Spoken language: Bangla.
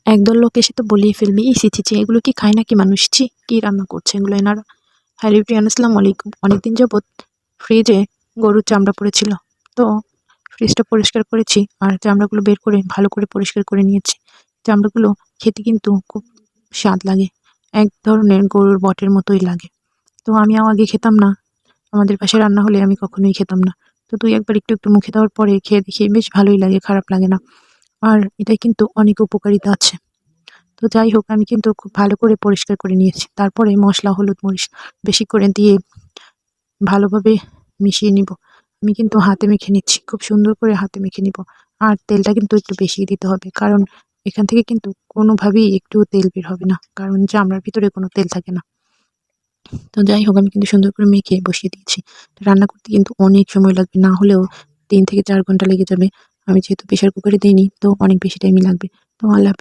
একদল লোক এসে তো বলেই ফেলবে, "এই ছি, ছি, ছি, এগুলো কি খায় নাকি মানুষ? ছি! কি রান্না করছে এগুলো এনারা?" হ্যালো এভরিওয়ান, আসসালামু আলাইকুম। অনেকদিন যাবৎ ফ্রিজে গরুর চামড়া পড়েছিল। তো ফ্রিজটা পরিষ্কার করেছি আর চামড়াগুলো বের করে ভালো করে পরিষ্কার করে নিয়েছি। চামড়াগুলো খেতে কিন্তু খুব স্বাদ লাগে। এক ধরনের গরুর বটের মতোই লাগে। তো আমিও আগে খেতাম না। আমাদের পাশে রান্না হলে আমি কখনোই খেতাম না। তো ২-১ বার একটু, একটু মুখে দেওয়ার পরে খেয়ে দেখি বেশ ভালোই লাগে, খারাপ লাগে না। আর এটায় কিন্তু অনেক উপকারিতা আছে। তো যাই হোক, আমি কিন্তু খুব ভালো করে পরিষ্কার করে নিয়েছি। তারপরে মসলা, হলুদ, মরিচ বেশি করে দিয়ে ভালোভাবে মিশিয়ে নিব। আমি কিন্তু হাতে মেখে নিচ্ছি। খুব সুন্দর করে হাতে মেখে নিব। আর তেলটা কিন্তু একটু বেশিই দিতে হবে। কারণ এখান থেকে কিন্তু কোনোভাবেই একটুও তেল বের হবে না। কারণ চামড়ার ভিতরে কোনো তেল থাকে না। তো যাই হোক, আমি কিন্তু সুন্দর করে মেখে বসিয়ে দিয়েছি। তো রান্না করতে কিন্তু অনেক সময় লাগবে। না হলেও ৩ থেকে ৪ ঘন্টা লেগে যাবে। আমি যেহেতু প্রেশার কুকারে দেইনি, তো অনেক বেশি টাইমই লাগবে। তো আল্লাহ হাফেজ।